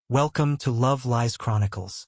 Welcome to Love Lies Chronicles.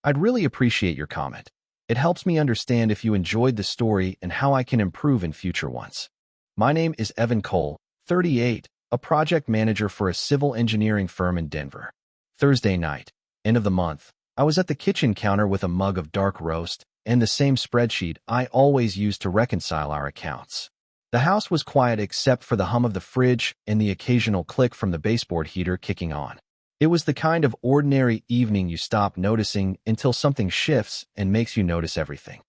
I'd really appreciate your comment. It helps me understand if you enjoyed the story and how I can improve in future ones. My name is Evan Cole, 38, a project manager for a civil engineering firm in Denver. Thursday night, end of the month, I was at the kitchen counter with a mug of dark roast and the same spreadsheet I always use to reconcile our accounts. The house was quiet except for the hum of the fridge and the occasional click from the baseboard heater kicking on. It was the kind of ordinary evening you stop noticing until something shifts and makes you notice everything.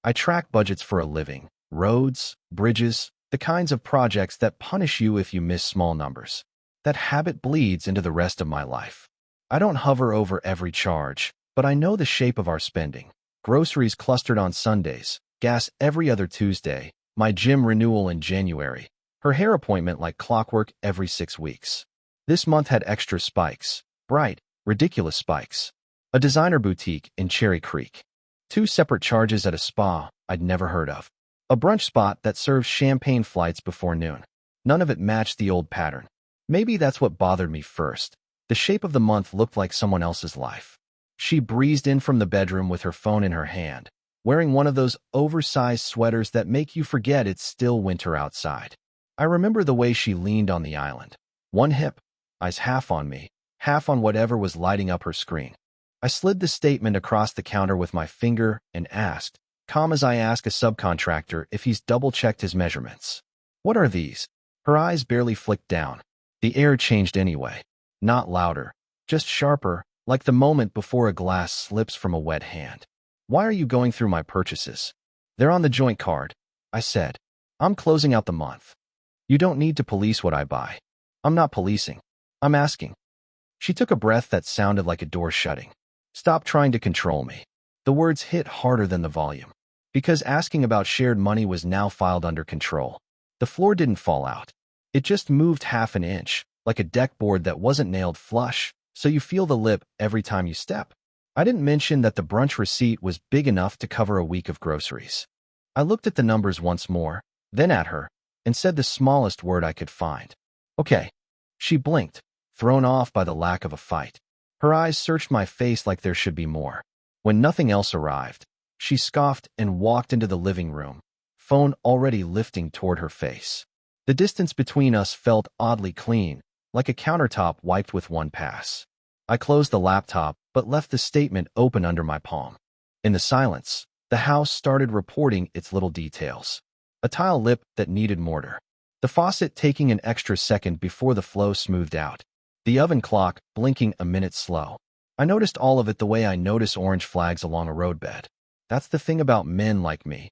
I track budgets for a living, roads, bridges, the kinds of projects that punish you if you miss small numbers. That habit bleeds into the rest of my life. I don't hover over every charge, but I know the shape of our spending. Groceries clustered on Sundays, gas every other Tuesday, my gym renewal in January, her hair appointment like clockwork every 6 weeks. This month had extra spikes, bright, ridiculous spikes. A designer boutique in Cherry Creek. 2 separate charges at a spa I'd never heard of. A brunch spot that serves champagne flights before noon. None of it matched the old pattern. Maybe that's what bothered me first. The shape of the month looked like someone else's life. She breezed in from the bedroom with her phone in her hand, wearing one of those oversized sweaters that make you forget it's still winter outside. I remember the way she leaned on the island. One hip, eyes half on me, half on whatever was lighting up her screen. I slid the statement across the counter with my finger and asked, calm as I ask a subcontractor if he's double-checked his measurements. What are these? Her eyes barely flicked down. The air changed anyway. Not louder, just sharper, like the moment before a glass slips from a wet hand. Why are you going through my purchases? They're on the joint card, I said. I'm closing out the month. You don't need to police what I buy. I'm not policing. I'm asking. She took a breath that sounded like a door shutting. Stop trying to control me. The words hit harder than the volume. Because asking about shared money was now filed under control. The floor didn't fall out. It just moved half an inch, like a deck board that wasn't nailed flush, so you feel the lip every time you step. I didn't mention that the brunch receipt was big enough to cover a week of groceries. I looked at the numbers once more, then at her, and said the smallest word I could find. Okay. She blinked, thrown off by the lack of a fight. Her eyes searched my face like there should be more. When nothing else arrived, she scoffed and walked into the living room, phone already lifting toward her face. The distance between us felt oddly clean, like a countertop wiped with one pass. I closed the laptop, but left the statement open under my palm. In the silence, the house started reporting its little details. A tile lip that needed mortar. The faucet taking an extra second before the flow smoothed out. The oven clock blinking a minute slow. I noticed all of it the way I notice orange flags along a roadbed. That's the thing about men like me.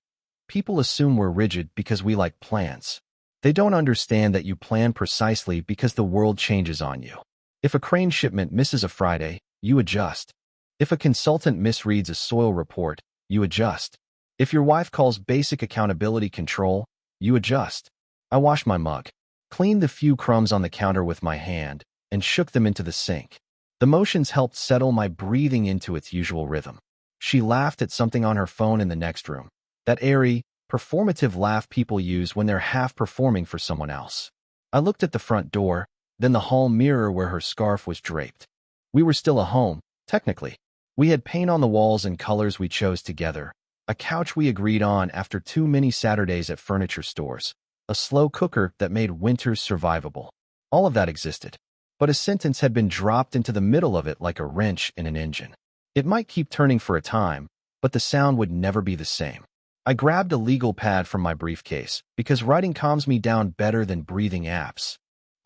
People assume we're rigid because we like plans. They don't understand that you plan precisely because the world changes on you. If a crane shipment misses a Friday, you adjust. If a consultant misreads a soil report, you adjust. If your wife calls basic accountability control, you adjust. I washed my mug, cleaned the few crumbs on the counter with my hand, and shook them into the sink. The motions helped settle my breathing into its usual rhythm. She laughed at something on her phone in the next room. That airy, performative laugh people use when they're half performing for someone else. I looked at the front door, then the hall mirror where her scarf was draped. We were still a home, technically. We had paint on the walls and colors we chose together, a couch we agreed on after too many Saturdays at furniture stores, a slow cooker that made winters survivable. All of that existed. But a sentence had been dropped into the middle of it like a wrench in an engine. It might keep turning for a time, but the sound would never be the same. I grabbed a legal pad from my briefcase because writing calms me down better than breathing apps.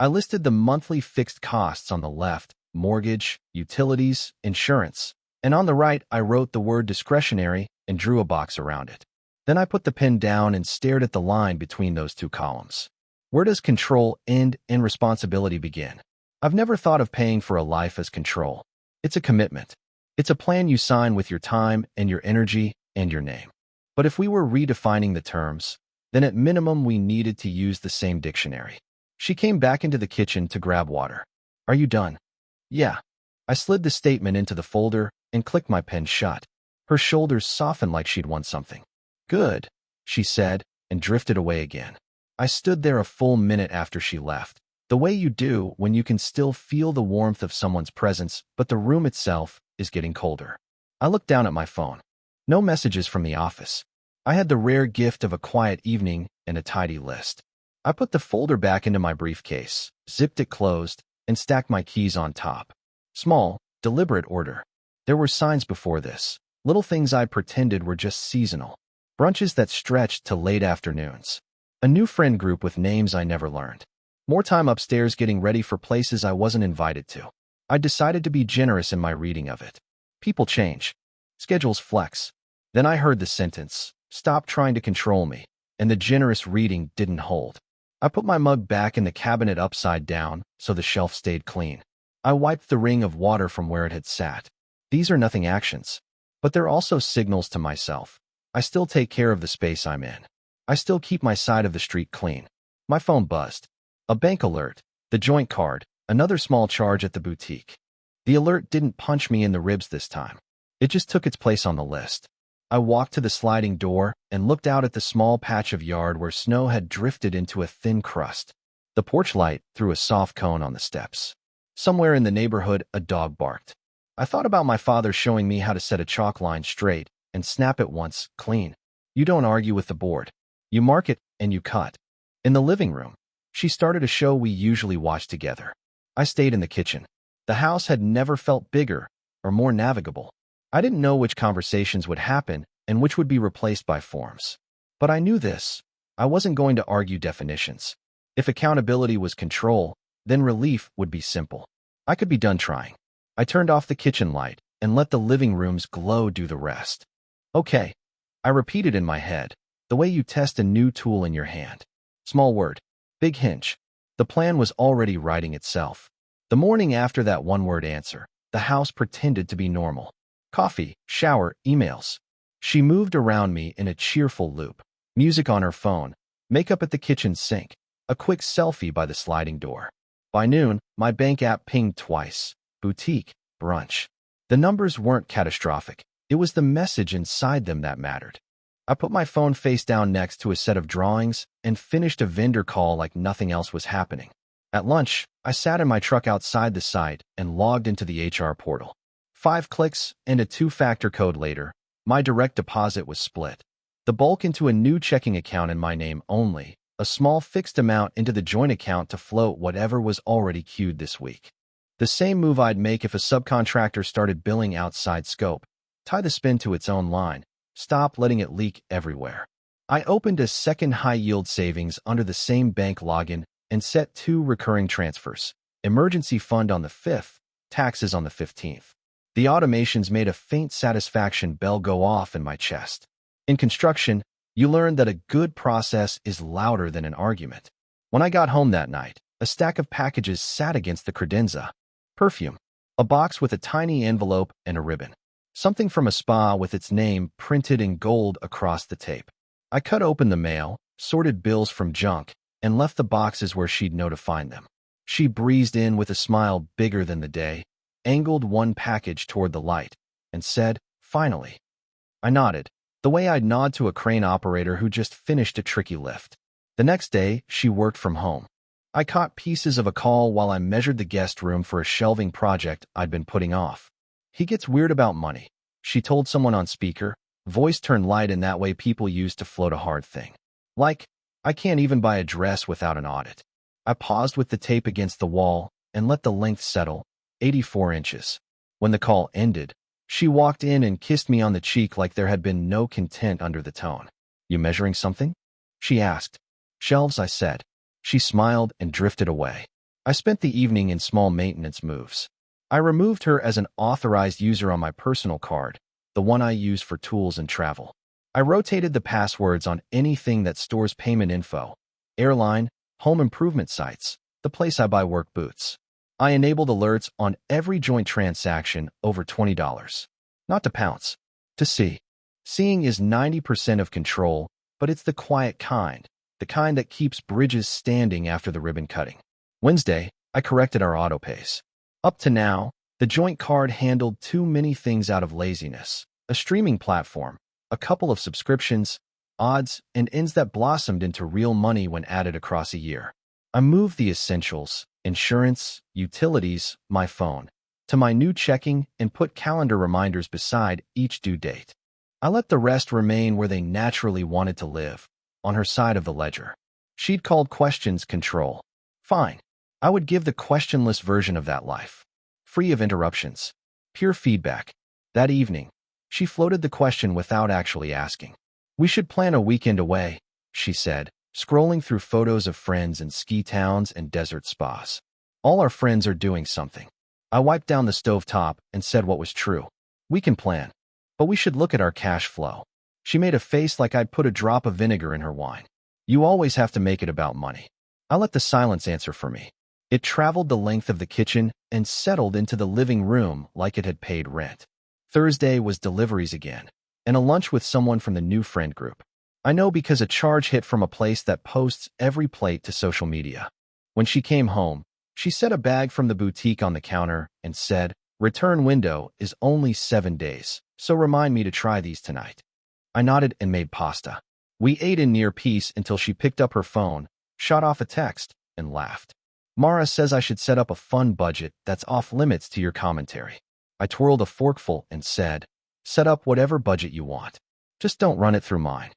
I listed the monthly fixed costs on the left, mortgage, utilities, insurance, and on the right I wrote the word discretionary and drew a box around it. Then I put the pen down and stared at the line between those 2 columns. Where does control end and responsibility begin? I've never thought of paying for a life as control. It's a commitment. It's a plan you sign with your time and your energy and your name. But if we were redefining the terms, then at minimum we needed to use the same dictionary. She came back into the kitchen to grab water. Are you done? Yeah. I slid the statement into the folder and clicked my pen shut. Her shoulders softened like she'd won something. Good, she said, and drifted away again. I stood there a full minute after she left, The way you do when you can still feel the warmth of someone's presence, but the room itself is getting colder. I looked down at my phone. No messages from the office. I had the rare gift of a quiet evening and a tidy list. I put the folder back into my briefcase, zipped it closed, and stacked my keys on top. Small, deliberate order. There were signs before this. Little things I pretended were just seasonal. Brunches that stretched to late afternoons. A new friend group with names I never learned. More time upstairs getting ready for places I wasn't invited to. I decided to be generous in my reading of it. People change. Schedules flex. Then I heard the sentence, "Stop trying to control me," and the generous reading didn't hold. I put my mug back in the cabinet upside down so the shelf stayed clean. I wiped the ring of water from where it had sat. These are nothing actions, but they're also signals to myself. I still take care of the space I'm in. I still keep my side of the street clean. My phone buzzed. A bank alert, the joint card, another small charge at the boutique. The alert didn't punch me in the ribs this time. It just took its place on the list. I walked to the sliding door and looked out at the small patch of yard where snow had drifted into a thin crust. The porch light threw a soft cone on the steps. Somewhere in the neighborhood, a dog barked. I thought about my father showing me how to set a chalk line straight and snap it once, clean. You don't argue with the board. You mark it and you cut. In the living room, she started a show we usually watch together. I stayed in the kitchen. The house had never felt bigger or more navigable. I didn't know which conversations would happen and which would be replaced by forms. But I knew this. I wasn't going to argue definitions. If accountability was control, then relief would be simple. I could be done trying. I turned off the kitchen light and let the living room's glow do the rest. Okay, I repeated in my head, the way you test a new tool in your hand. Small word, big hinge. The plan was already writing itself. The morning after that one-word answer, the house pretended to be normal. Coffee, shower, emails. She moved around me in a cheerful loop. Music on her phone, makeup at the kitchen sink, a quick selfie by the sliding door. By noon, my bank app pinged twice. Boutique, brunch. The numbers weren't catastrophic. It was the message inside them that mattered. I put my phone face down next to a set of drawings and finished a vendor call like nothing else was happening. At lunch, I sat in my truck outside the site and logged into the HR portal. 5 clicks and a 2-factor code later, my direct deposit was split. The bulk into a new checking account in my name only, a small fixed amount into the joint account to float whatever was already queued this week. The same move I'd make if a subcontractor started billing outside scope. Tie the spin to its own line. Stop letting it leak everywhere. I opened a second high-yield savings under the same bank login and set 2 recurring transfers. Emergency fund on the 5th, taxes on the 15th. The automations made a faint satisfaction bell go off in my chest. In construction, you learn that a good process is louder than an argument. When I got home that night, a stack of packages sat against the credenza. Perfume. A box with a tiny envelope and a ribbon. Something from a spa with its name printed in gold across the tape. I cut open the mail, sorted bills from junk, and left the boxes where she'd know to find them. She breezed in with a smile bigger than the day, angled one package toward the light, and said, "Finally." I nodded, the way I'd nod to a crane operator who just finished a tricky lift. The next day, she worked from home. I caught pieces of a call while I measured the guest room for a shelving project I'd been putting off. "He gets weird about money," she told someone on speaker, voice turned light in that way people use to float a hard thing. Like, "I can't even buy a dress without an audit." I paused with the tape against the wall and let the length settle, 84 inches. When the call ended, she walked in and kissed me on the cheek like there had been no content under the tone. "You measuring something?" she asked. "Shelves," I said. She smiled and drifted away. I spent the evening in small maintenance moves. I removed her as an authorized user on my personal card, the one I use for tools and travel. I rotated the passwords on anything that stores payment info, airline, home improvement sites, the place I buy work boots. I enabled alerts on every joint transaction over $20. Not to pounce, to see. Seeing is 90% of control, but it's the quiet kind, the kind that keeps bridges standing after the ribbon cutting. Wednesday, I corrected our autopays. Up to now, the joint card handled too many things out of laziness. A streaming platform, a couple of subscriptions, odds and ends that blossomed into real money when added across a year. I moved the essentials, insurance, utilities, my phone, to my new checking and put calendar reminders beside each due date. I let the rest remain where they naturally wanted to live, on her side of the ledger. She'd called questions control. Fine. I would give the questionless version of that life. Free of interruptions. Pure feedback. That evening, she floated the question without actually asking. We should plan a weekend away, she said, scrolling through photos of friends in ski towns and desert spas. All our friends are doing something. I wiped down the stovetop and said what was true. We can plan, but we should look at our cash flow. She made a face like I'd put a drop of vinegar in her wine. You always have to make it about money. I let the silence answer for me. It traveled the length of the kitchen and settled into the living room like it had paid rent. Thursday was deliveries again, and a lunch with someone from the new friend group. I know because a charge hit from a place that posts every plate to social media. When she came home, she set a bag from the boutique on the counter and said, "Return window is only 7 days, so remind me to try these tonight." I nodded and made pasta. We ate in near peace until she picked up her phone, shot off a text, and laughed. Mara says I should set up a fun budget that's off limits to your commentary. I twirled a forkful and said, "Set up whatever budget you want. Just don't run it through mine."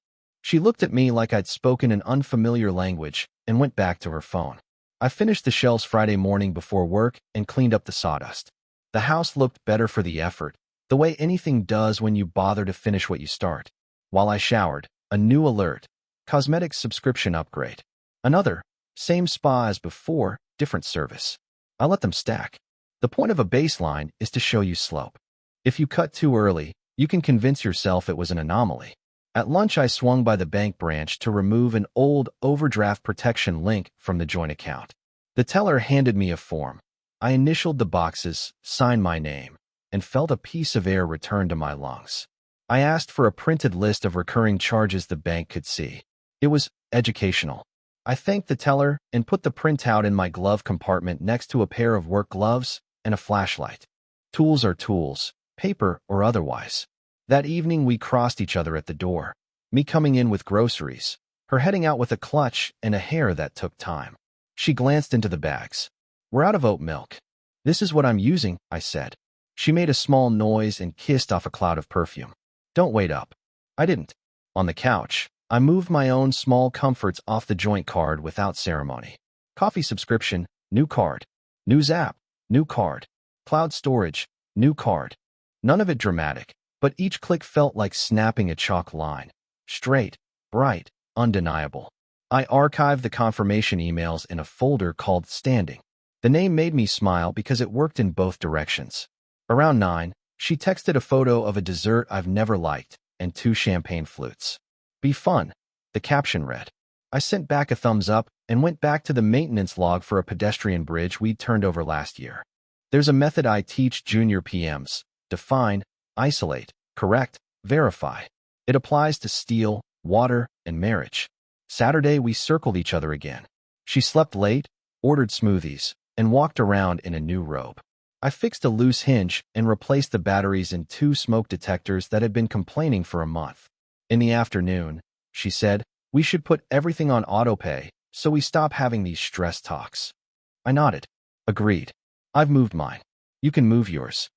She looked at me like I'd spoken an unfamiliar language and went back to her phone. I finished the shelves Friday morning before work and cleaned up the sawdust. The house looked better for the effort, the way anything does when you bother to finish what you start. While I showered, a new alert: cosmetics subscription upgrade. Another: same spa as before, different service. I let them stack. The point of a baseline is to show you slope. If you cut too early, you can convince yourself it was an anomaly. At lunch, I swung by the bank branch to remove an old overdraft protection link from the joint account. The teller handed me a form. I initialed the boxes, signed my name, and felt a piece of air return to my lungs. I asked for a printed list of recurring charges the bank could see. It was educational. I thanked the teller and put the printout in my glove compartment next to a pair of work gloves and a flashlight. Tools are tools, paper or otherwise. That evening we crossed each other at the door, me coming in with groceries, her heading out with a clutch and a hair that took time. She glanced into the bags. "We're out of oat milk." "This is what I'm using," I said. She made a small noise and kissed off a cloud of perfume. "Don't wait up." I didn't. On the couch, I moved my own small comforts off the joint card without ceremony. Coffee subscription, new card. News app, new card. Cloud storage, new card. None of it dramatic, but each click felt like snapping a chalk line. Straight, bright, undeniable. I archived the confirmation emails in a folder called Standing. The name made me smile because it worked in both directions. Around 9, she texted a photo of a dessert I've never liked and 2 champagne flutes. "Be fun," the caption read. I sent back a thumbs up and went back to the maintenance log for a pedestrian bridge we'd turned over last year. There's a method I teach junior PMs: define, isolate, correct, verify. It applies to steel, water, and marriage. Saturday, we circled each other again. She slept late, ordered smoothies, and walked around in a new robe. I fixed a loose hinge and replaced the batteries in 2 smoke detectors that had been complaining for a month. In the afternoon, she said, "We should put everything on autopay so we stop having these stress talks." I nodded. Agreed. "I've moved mine. You can move yours."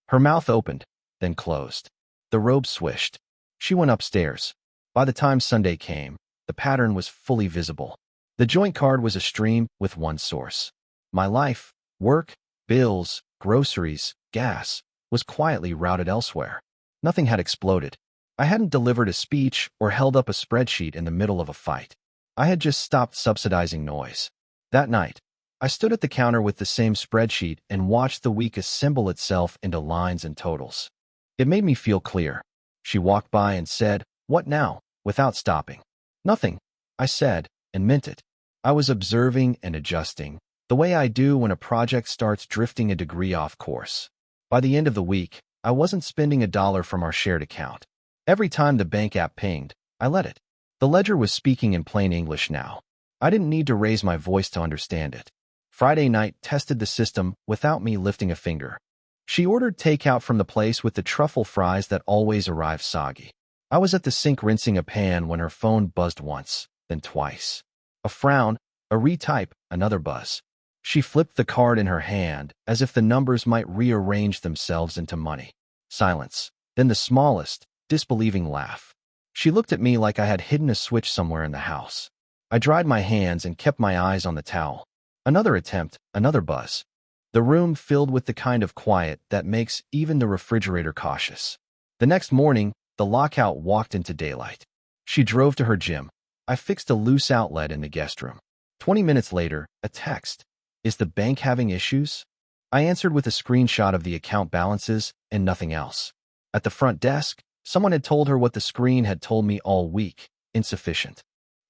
Her mouth opened, then closed. The robe swished. She went upstairs. By the time Sunday came, the pattern was fully visible. The joint card was a stream with one source. My life, work, bills, groceries, gas, was quietly routed elsewhere. Nothing had exploded. I hadn't delivered a speech or held up a spreadsheet in the middle of a fight. I had just stopped subsidizing noise. That night, I stood at the counter with the same spreadsheet and watched the week assemble itself into lines and totals. It made me feel clear. She walked by and said, "What now?" without stopping. "Nothing," I said, and meant it. I was observing and adjusting, the way I do when a project starts drifting a degree off course. By the end of the week, I wasn't spending $1 from our shared account. Every time the bank app pinged, I let it. The ledger was speaking in plain English now. I didn't need to raise my voice to understand it. Friday night tested the system without me lifting a finger. She ordered takeout from the place with the truffle fries that always arrive soggy. I was at the sink rinsing a pan when her phone buzzed once, then twice. A frown, A retype, another buzz. She flipped the card in her hand, as if the numbers might rearrange themselves into money. Silence. Then the smallest, disbelieving laugh. She looked at me like I had hidden a switch somewhere in the house. I dried my hands and kept my eyes on the towel. Another attempt, another buzz. The room filled with the kind of quiet that makes even the refrigerator cautious. The next morning, the lockout walked into daylight. She drove to her gym. I fixed a loose outlet in the guest room. 20 minutes later, a text. Is the bank having issues? I answered with a screenshot of the account balances and nothing else. At the front desk, someone had told her what the screen had told me all week: insufficient.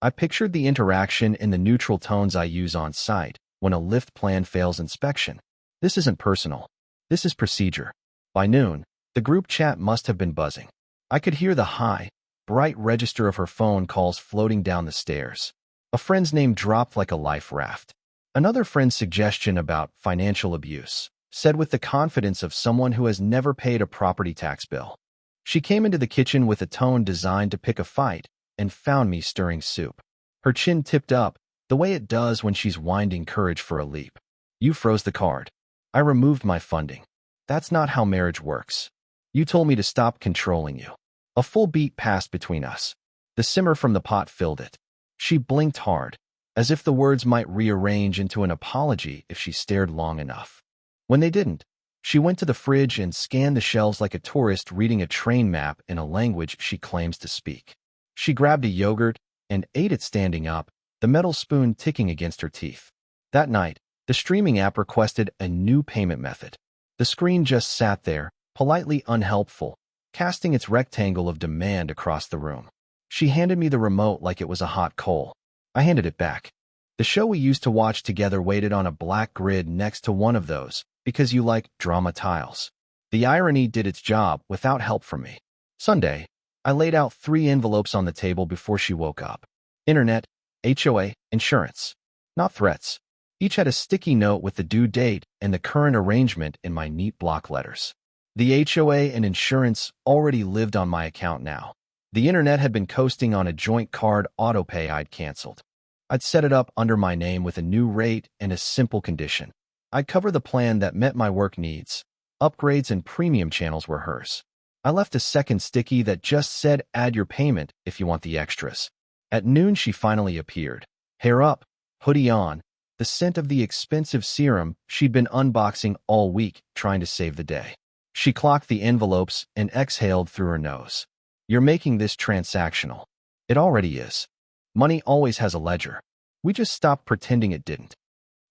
I pictured the interaction in the neutral tones I use on site when a lift plan fails inspection. This isn't personal. This is procedure. By noon, the group chat must have been buzzing. I could hear the high, bright register of her phone calls floating down the stairs. A friend's name dropped like a life raft. Another friend's suggestion about financial abuse, said with the confidence of someone who has never paid a property tax bill. She came into the kitchen with a tone designed to pick a fight and found me stirring soup. Her chin tipped up, the way it does when she's winding courage for a leap. You froze the card. I removed my funding. That's not how marriage works. You told me to stop controlling you. A full beat passed between us. The simmer from the pot filled it. She blinked hard, as if the words might rearrange into an apology if she stared long enough. When they didn't, she went to the fridge and scanned the shelves like a tourist reading a train map in a language she claims to speak. She grabbed a yogurt and ate it standing up, the metal spoon ticking against her teeth. That night, the streaming app requested a new payment method. The screen just sat there, politely unhelpful, casting its rectangle of demand across the room. She handed me the remote like it was a hot coal. I handed it back. The show we used to watch together waited on a black grid next to one of those, because you like drama tiles. The irony did its job without help from me. Sunday, I laid out 3 envelopes on the table before she woke up. Internet, HOA, insurance. Not threats. Each had a sticky note with the due date and the current arrangement in my neat block letters. The HOA and insurance already lived on my account now. The internet had been coasting on a joint card autopay I'd canceled. I'd set it up under my name with a new rate and a simple condition. I'd cover the plan that met my work needs. Upgrades and premium channels were hers. I left a second sticky that just said, add your payment if you want the extras. At noon, she finally appeared. Hair up, hoodie on, the scent of the expensive serum she'd been unboxing all week, trying to save the day. She clocked the envelopes and exhaled through her nose. You're making this transactional. It already is. Money always has a ledger. We just stopped pretending it didn't.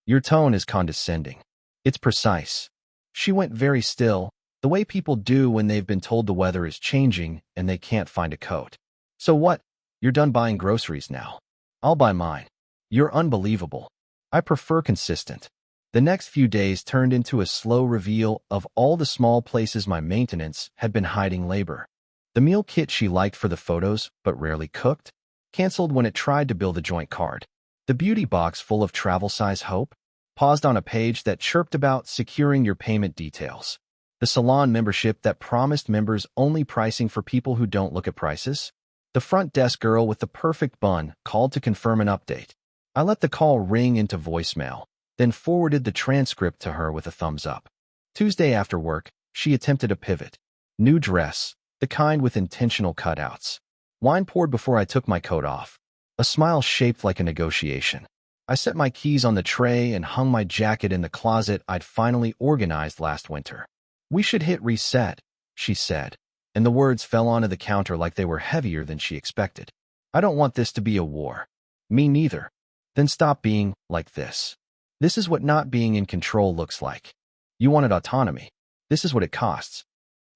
Your tone is condescending. It's precise. She went very still, the way people do when they've been told the weather is changing and they can't find a coat. So what? You're done buying groceries now. I'll buy mine. You're unbelievable. I prefer consistent. The next few days turned into a slow reveal of all the small places my maintenance had been hiding labor. The meal kit she liked for the photos, but rarely cooked, canceled when it tried to build a joint card. The beauty box full of travel-size hope, paused on a page that chirped about securing your payment details. The salon membership that promised members only pricing for people who don't look at prices. The front desk girl with the perfect bun called to confirm an update. I let the call ring into voicemail, then forwarded the transcript to her with a thumbs up. Tuesday after work, she attempted a pivot. New dress, the kind with intentional cutouts. Wine poured before I took my coat off. A smile shaped like a negotiation. I set my keys on the tray and hung my jacket in the closet I'd finally organized last winter. We should hit reset, she said, and the words fell onto the counter like they were heavier than she expected. I don't want this to be a war. Me neither. Then stop being like this. This is what not being in control looks like. You wanted autonomy. This is what it costs.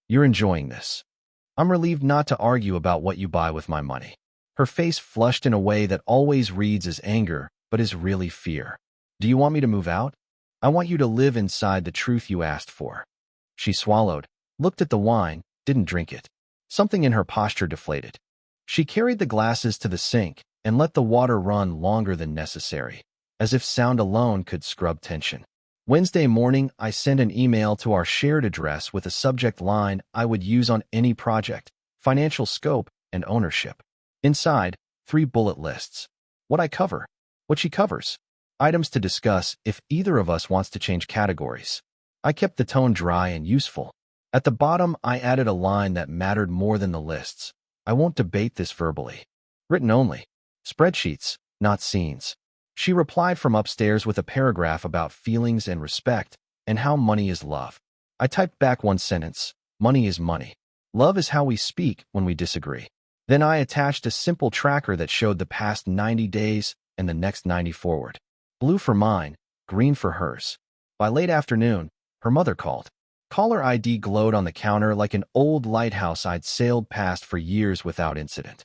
You're enjoying this. I'm relieved not to argue about what you buy with my money. Her face flushed in a way that always reads as anger, but is really fear. Do you want me to move out? I want you to live inside the truth you asked for. She swallowed, looked at the wine, didn't drink it. Something in her posture deflated. She carried the glasses to the sink and let the water run longer than necessary, as if sound alone could scrub tension. Wednesday morning, I sent an email to our shared address with a subject line I would use on any project: financial scope and ownership. Inside, 3 bullet lists. What I cover, what she covers, Items to discuss if either of us wants to change categories. I kept the tone dry and useful. At the bottom, I added a line that mattered more than the lists. I won't debate this verbally. Written only. Spreadsheets, not scenes. She replied from upstairs with a paragraph about feelings and respect and how money is love. I typed back one sentence. Money is money. Love is how we speak when we disagree. Then I attached a simple tracker that showed the past 90 days and the next 90 forward. Blue for mine, green for hers. By late afternoon, her mother called. Caller ID glowed on the counter like an old lighthouse I'd sailed past for years without incident.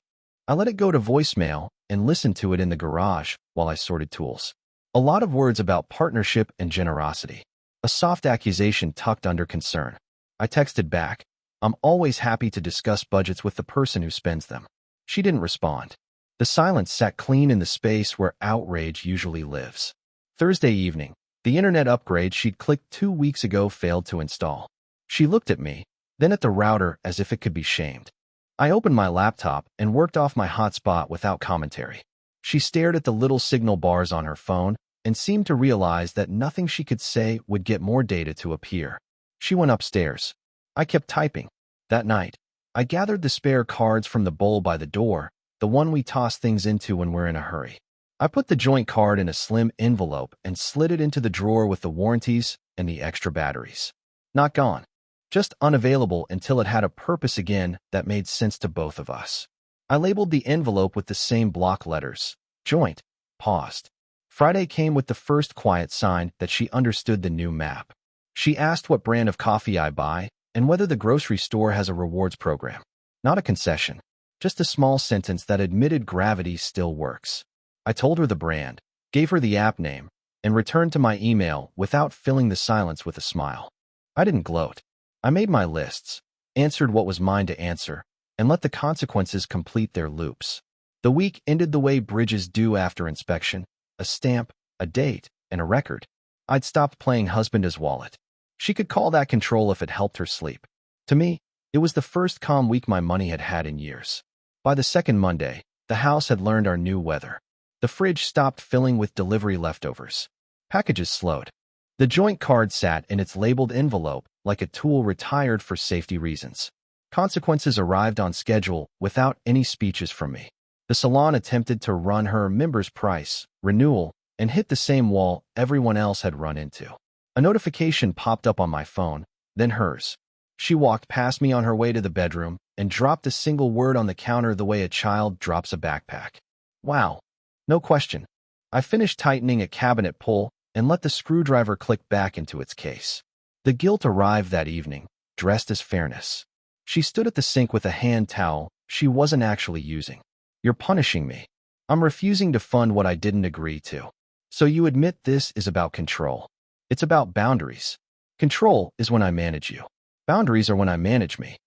I let it go to voicemail and listened to it in the garage while I sorted tools. A lot of words about partnership and generosity. A soft accusation tucked under concern. I texted back, I'm always happy to discuss budgets with the person who spends them. She didn't respond. The silence sat clean in the space where outrage usually lives. Thursday evening, the internet upgrade she'd clicked 2 weeks ago failed to install. She looked at me, then at the router as if it could be shamed. I opened my laptop and worked off my hotspot without commentary. She stared at the little signal bars on her phone and seemed to realize that nothing she could say would get more data to appear. She went upstairs. I kept typing. That night, I gathered the spare cards from the bowl by the door, the one we toss things into when we're in a hurry. I put the joint card in a slim envelope and slid it into the drawer with the warranties and the extra batteries. Not gone. Just unavailable until it had a purpose again that made sense to both of us. I labeled the envelope with the same block letters. Joint. Paused. Friday came with the first quiet sign that she understood the new map. She asked what brand of coffee I buy and whether the grocery store has a rewards program. Not a concession. Just a small sentence that admitted gravity still works. I told her the brand, gave her the app name, and returned to my email without filling the silence with a smile. I didn't gloat. I made my lists, answered what was mine to answer, and let the consequences complete their loops. The week ended the way bridges do after inspection, a stamp, a date, and a record. I'd stopped playing husband as wallet. She could call that control if it helped her sleep. To me, it was the first calm week my money had had in years. By the second Monday, the house had learned our new weather. The fridge stopped filling with delivery leftovers. Packages slowed. The joint card sat in its labeled envelope like a tool retired for safety reasons. Consequences arrived on schedule without any speeches from me. The salon attempted to run her member's price, renewal, and hit the same wall everyone else had run into. A notification popped up on my phone, then hers. She walked past me on her way to the bedroom and dropped a single word on the counter the way a child drops a backpack. Wow. No question. I finished tightening a cabinet pull and let the screwdriver click back into its case. The guilt arrived that evening, dressed as fairness. She stood at the sink with a hand towel she wasn't actually using. You're punishing me. I'm refusing to fund what I didn't agree to. So you admit this is about control. It's about boundaries. Control is when I manage you. Boundaries are when I manage me.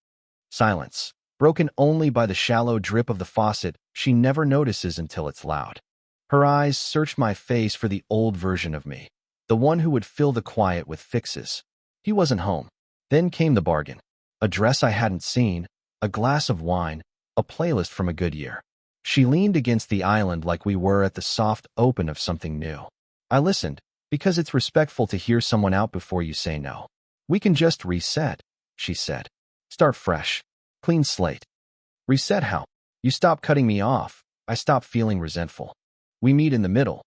Silence, broken only by the shallow drip of the faucet she never notices until it's loud. Her eyes searched my face for the old version of me, the one who would fill the quiet with fixes. He wasn't home. Then came the bargain. A dress I hadn't seen, a glass of wine, a playlist from a good year. She leaned against the island like we were at the soft open of something new. I listened, because it's respectful to hear someone out before you say no. We can just reset, she said. Start fresh. Clean slate. Reset how? You stop cutting me off. I stop feeling resentful. We meet in the middle.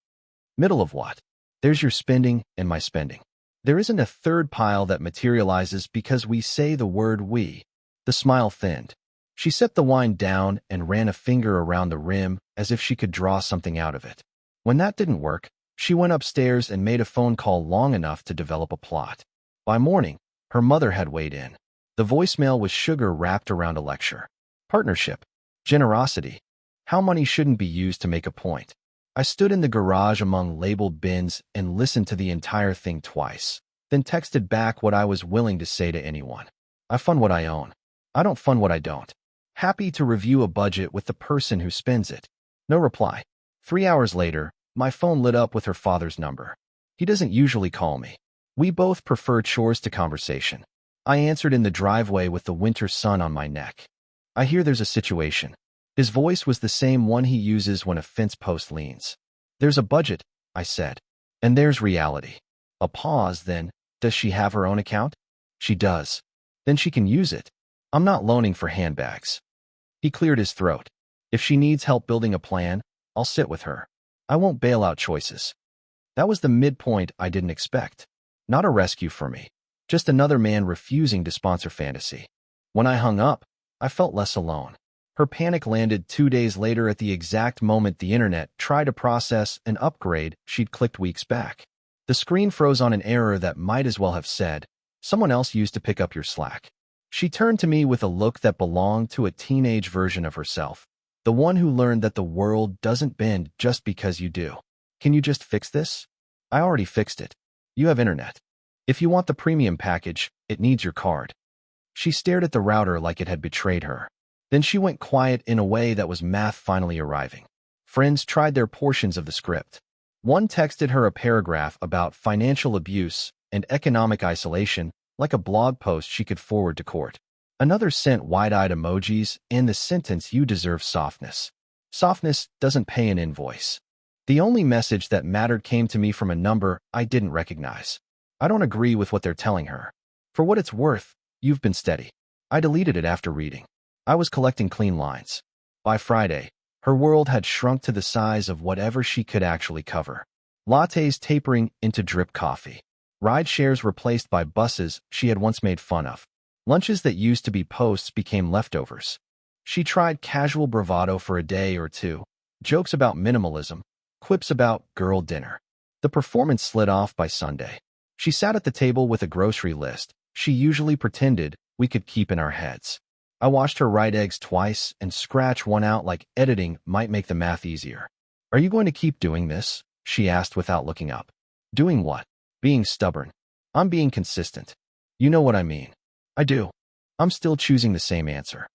Middle of what? There's your spending and my spending. There isn't a third pile that materializes because we say the word we. The smile thinned. She set the wine down and ran a finger around the rim as if she could draw something out of it. When that didn't work, she went upstairs and made a phone call long enough to develop a plot. By morning, her mother had weighed in. The voicemail was sugar wrapped around a lecture. Partnership. Generosity. How money shouldn't be used to make a point. I stood in the garage among labeled bins and listened to the entire thing twice, then texted back what I was willing to say to anyone. I fund what I own. I don't fund what I don't. Happy to review a budget with the person who spends it. No reply. 3 hours later, my phone lit up with her father's number. He doesn't usually call me. We both prefer chores to conversation. I answered in the driveway with the winter sun on my neck. I hear there's a situation. His voice was the same one he uses when a fence post leans. There's a budget, I said. And there's reality. A pause, then. Does she have her own account? She does. Then she can use it. I'm not loaning for handbags. He cleared his throat. If she needs help building a plan, I'll sit with her. I won't bail out choices. That was the midpoint I didn't expect. Not a rescue for me. Just another man refusing to sponsor fantasy. When I hung up, I felt less alone. Her panic landed 2 days later at the exact moment the internet tried to process an upgrade she'd clicked weeks back. The screen froze on an error that might as well have said, "Someone else used to pick up your slack." She turned to me with a look that belonged to a teenage version of herself, the one who learned that the world doesn't bend just because you do. "Can you just fix this?" "I already fixed it. You have internet. If you want the premium package, it needs your card." She stared at the router like it had betrayed her. Then she went quiet in a way that was math finally arriving. Friends tried their portions of the script. One texted her a paragraph about financial abuse and economic isolation, like a blog post she could forward to court. Another sent wide-eyed emojis and the sentence, "You deserve softness." Softness doesn't pay an invoice. The only message that mattered came to me from a number I didn't recognize. "I don't agree with what they're telling her. For what it's worth, you've been steady." I deleted it after reading. I was collecting clean lines. By Friday, her world had shrunk to the size of whatever she could actually cover. Lattes tapering into drip coffee. Ride shares replaced by buses she had once made fun of. Lunches that used to be posts became leftovers. She tried casual bravado for a day or two, jokes about minimalism, quips about girl dinner. The performance slid off by Sunday. She sat at the table with a grocery list she usually pretended we could keep in our heads. I watched her write eggs twice and scratch one out like editing might make the math easier. "Are you going to keep doing this?" she asked without looking up. "Doing what?" "Being stubborn." "I'm being consistent." "You know what I mean." "I do." I'm still choosing the same answer.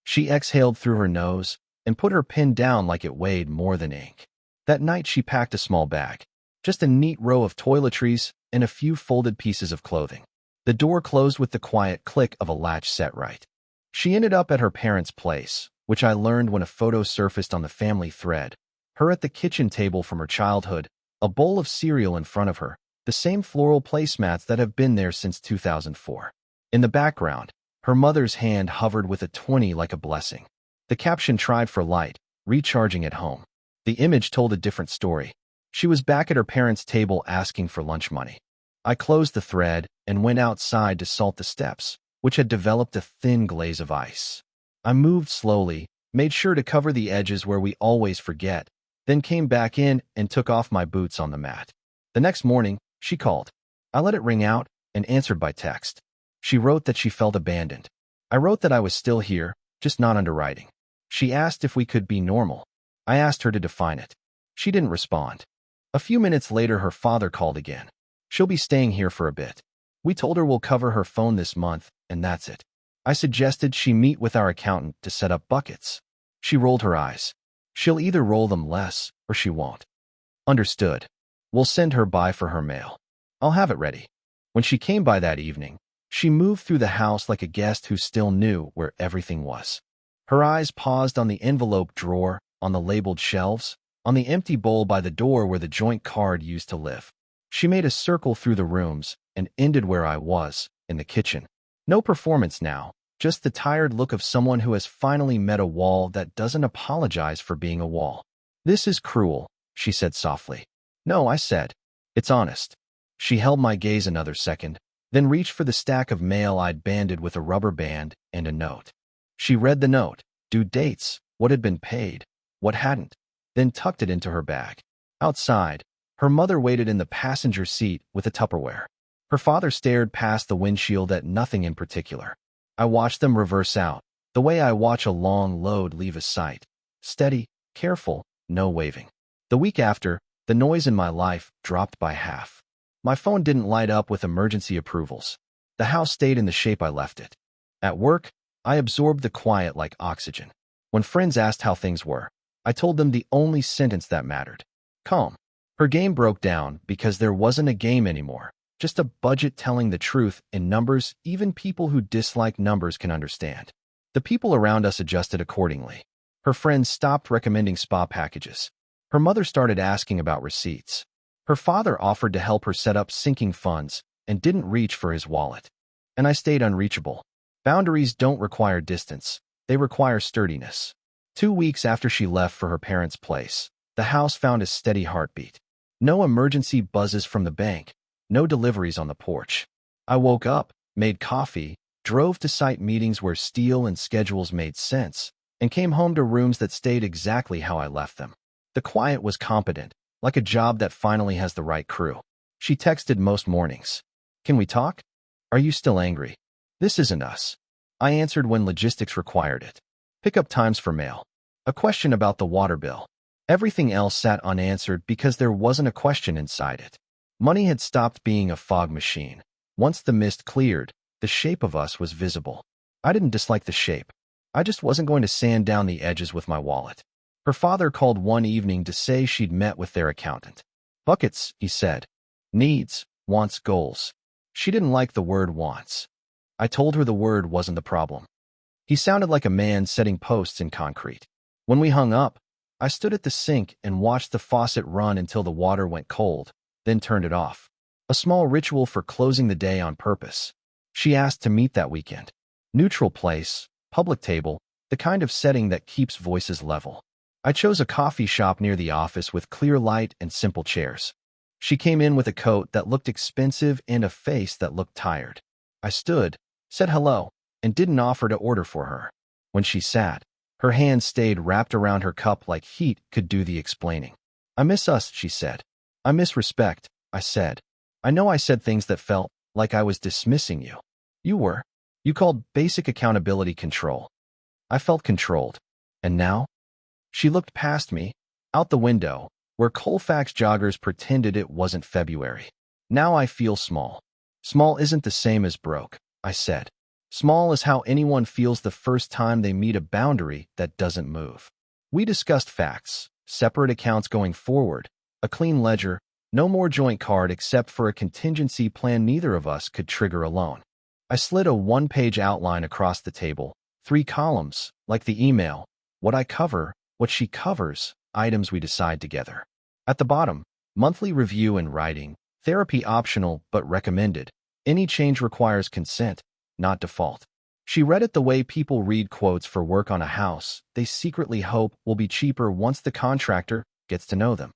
She exhaled through her nose and put her pen down like it weighed more than ink. That night she packed a small bag. Just a neat row of toiletries and a few folded pieces of clothing. The door closed with the quiet click of a latch set right. She ended up at her parents' place, which I learned when a photo surfaced on the family thread. Her at the kitchen table from her childhood, a bowl of cereal in front of her, the same floral placemats that have been there since 2004. In the background, her mother's hand hovered with a 20 like a blessing. The caption tried for light, recharging at home. The image told a different story. She was back at her parents' table asking for lunch money. I closed the thread and went outside to salt the steps, which had developed a thin glaze of ice. I moved slowly, made sure to cover the edges where we always forget, then came back in and took off my boots on the mat. The next morning, she called. I let it ring out and answered by text. She wrote that she felt abandoned. I wrote that I was still here, just not underwriting. She asked if we could be normal. I asked her to define it. She didn't respond. A few minutes later, her father called again. She'll be staying here for a bit. We told her we'll cover her phone this month, and that's it. I suggested she meet with our accountant to set up buckets. She rolled her eyes. She'll either roll them less, or she won't. Understood. We'll send her by for her mail. I'll have it ready. When she came by that evening, she moved through the house like a guest who still knew where everything was. Her eyes paused on the envelope drawer, on the labeled shelves, on the empty bowl by the door where the joint card used to live. She made a circle through the rooms and ended where I was, in the kitchen. No performance now, just the tired look of someone who has finally met a wall that doesn't apologize for being a wall. "This is cruel," she said softly. "No," I said. "It's honest." She held my gaze another second, then reached for the stack of mail I'd banded with a rubber band and a note. She read the note, due dates, what had been paid, what hadn't, then tucked it into her bag. Outside, her mother waited in the passenger seat with a Tupperware. Her father stared past the windshield at nothing in particular. I watched them reverse out, the way I watch a long load leave a sight. Steady, careful, no waving. The week after, the noise in my life dropped by half. My phone didn't light up with emergency approvals. The house stayed in the shape I left it. At work, I absorbed the quiet like oxygen. When friends asked how things were, I told them the only sentence that mattered. Calm. Her game broke down because there wasn't a game anymore. Just a budget telling the truth in numbers even people who dislike numbers can understand. The people around us adjusted accordingly. Her friends stopped recommending spa packages. Her mother started asking about receipts. Her father offered to help her set up sinking funds and didn't reach for his wallet. And I stayed unreachable. Boundaries don't require distance. They require sturdiness. 2 weeks after she left for her parents' place, the house found a steady heartbeat. No emergency buzzes from the bank. No deliveries on the porch. I woke up, made coffee, drove to site meetings where steel and schedules made sense, and came home to rooms that stayed exactly how I left them. The quiet was competent, like a job that finally has the right crew. She texted most mornings. "Can we talk? Are you still angry? This isn't us." I answered when logistics required it. Pickup times for mail. A question about the water bill. Everything else sat unanswered because there wasn't a question inside it. Money had stopped being a fog machine. Once the mist cleared, the shape of us was visible. I didn't dislike the shape. I just wasn't going to sand down the edges with my wallet. Her father called one evening to say she'd met with their accountant. "Buckets," he said. "Needs, wants, goals." She didn't like the word wants. I told her the word wasn't the problem. He sounded like a man setting posts in concrete. When we hung up, I stood at the sink and watched the faucet run until the water went cold, then turned it off. A small ritual for closing the day on purpose. She asked to meet that weekend. Neutral place, public table, the kind of setting that keeps voices level. I chose a coffee shop near the office with clear light and simple chairs. She came in with a coat that looked expensive and a face that looked tired. I stood, said hello, and didn't offer to order for her. When she sat, her hand stayed wrapped around her cup like heat could do the explaining. "I miss us," she said. "I miss respect," I said. I know I said things that felt like I was dismissing you. You were. You called basic accountability control. I felt controlled. And now? She looked past me, out the window, where Colfax joggers pretended it wasn't February. "Now I feel small." "Small isn't the same as broke," I said. Small is how anyone feels the first time they meet a boundary that doesn't move. We discussed facts, separate accounts going forward, a clean ledger, no more joint card except for a contingency plan neither of us could trigger alone. I slid a one-page outline across the table, 3 columns, like the email, what I cover, what she covers, items we decide together. At the bottom, monthly review and writing, therapy optional but recommended. Any change requires consent, not default. She read it the way people read quotes for work on a house they secretly hope will be cheaper once the contractor gets to know them.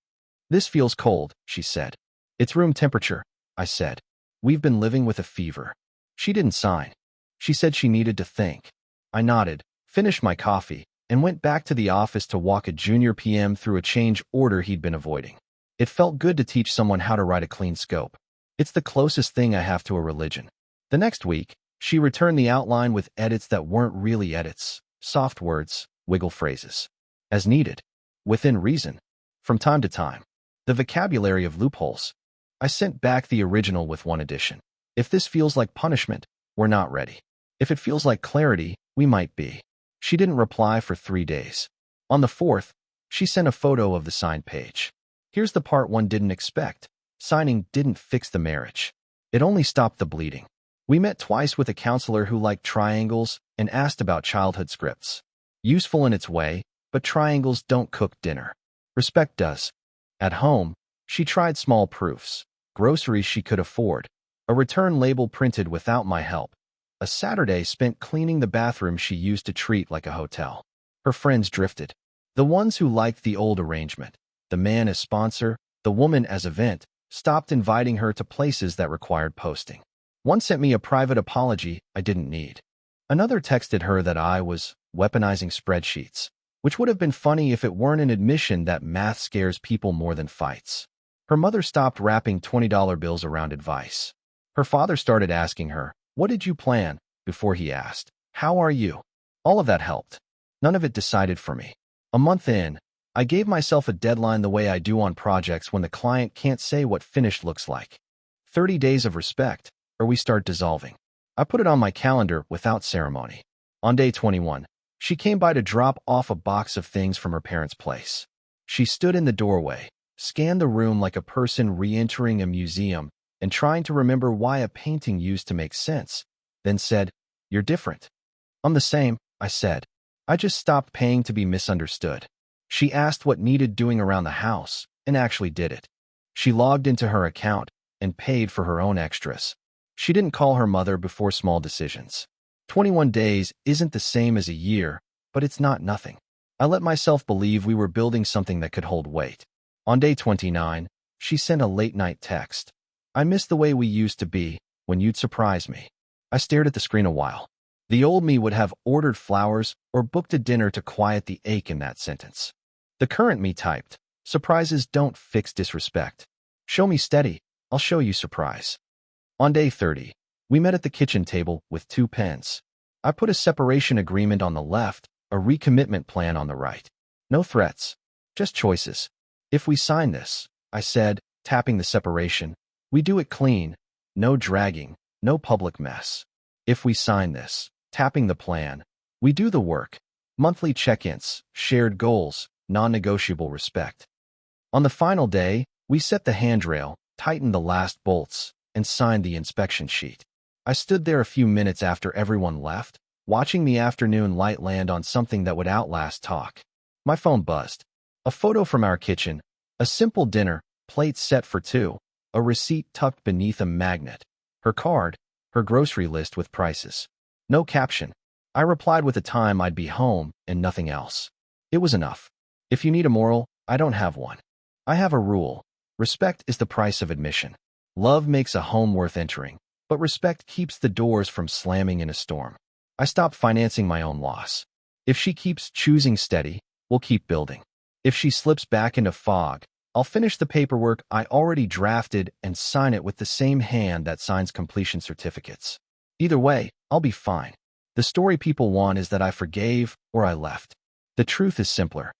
"This feels cold," she said. "It's room temperature," I said. "We've been living with a fever." She didn't sign. She said she needed to think. I nodded, finished my coffee, and went back to the office to walk a junior PM through a change order he'd been avoiding. It felt good to teach someone how to write a clean scope. It's the closest thing I have to a religion. The next week, she returned the outline with edits that weren't really edits, soft words, wiggle phrases. As needed. Within reason. From time to time. The vocabulary of loopholes. I sent back the original with one addition. If this feels like punishment, we're not ready. If it feels like clarity, we might be. She didn't reply for 3 days. On the 4th, she sent a photo of the signed page. Here's the part one didn't expect. Signing didn't fix the marriage. It only stopped the bleeding. We met twice with a counselor who liked triangles and asked about childhood scripts. Useful in its way, but triangles don't cook dinner. Respect does. At home, she tried small proofs. Groceries she could afford. A return label printed without my help. A Saturday spent cleaning the bathroom she used to treat like a hotel. Her friends drifted. The ones who liked the old arrangement, the man as sponsor, the woman as event, stopped inviting her to places that required posting. One sent me a private apology I didn't need. Another texted her that I was weaponizing spreadsheets, which would have been funny if it weren't an admission that math scares people more than fights. Her mother stopped wrapping $20 bills around advice. Her father started asking her, "What did you plan?" before he asked, "How are you?" All of that helped. None of it decided for me. A month in, I gave myself a deadline the way I do on projects when the client can't say what finished looks like. 30 days of respect, or we start dissolving. I put it on my calendar without ceremony. On day 21, she came by to drop off a box of things from her parents' place. She stood in the doorway, scanned the room like a person re-entering a museum and trying to remember why a painting used to make sense, then said, "You're different." "I'm the same," I said. "I just stopped paying to be misunderstood." She asked what needed doing around the house, and actually did it. She logged into her account and paid for her own extras. She didn't call her mother before small decisions. 21 days isn't the same as a year, but it's not nothing. I let myself believe we were building something that could hold weight. On day 29, she sent a late-night text. I miss the way we used to be, when you'd surprise me. I stared at the screen a while. The old me would have ordered flowers or booked a dinner to quiet the ache in that sentence. The current me typed, surprises don't fix disrespect. Show me steady, I'll show you surprise. On day 30, we met at the kitchen table with 2 pens. I put a separation agreement on the left, a recommitment plan on the right. No threats, just choices. If we sign this, I said, tapping the separation, we do it clean, no dragging, no public mess. If we sign this, tapping the plan, we do the work. Monthly check-ins, shared goals, non-negotiable respect. On the final day, we set the handrail, tightened the last bolts, and signed the inspection sheet. I stood there a few minutes after everyone left, watching the afternoon light land on something that would outlast talk. My phone buzzed. A photo from our kitchen, a simple dinner, plates set for 2, a receipt tucked beneath a magnet, her card, her grocery list with prices. No caption. I replied with a time I'd be home and nothing else. It was enough. If you need a moral, I don't have one. I have a rule. Respect is the price of admission. Love makes a home worth entering, but respect keeps the doors from slamming in a storm. I stopped financing my own loss. If she keeps choosing steady, we'll keep building. If she slips back into fog, I'll finish the paperwork I already drafted and sign it with the same hand that signs completion certificates. Either way, I'll be fine. The story people want is that I forgave or I left. The truth is simpler.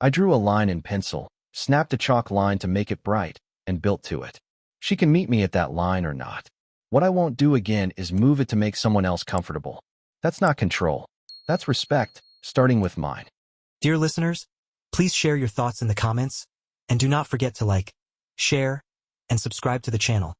I drew a line in pencil, snapped a chalk line to make it bright, and built to it. She can meet me at that line or not. What I won't do again is move it to make someone else comfortable. That's not control. That's respect, starting with mine. Dear listeners, please share your thoughts in the comments, and do not forget to like, share, and subscribe to the channel.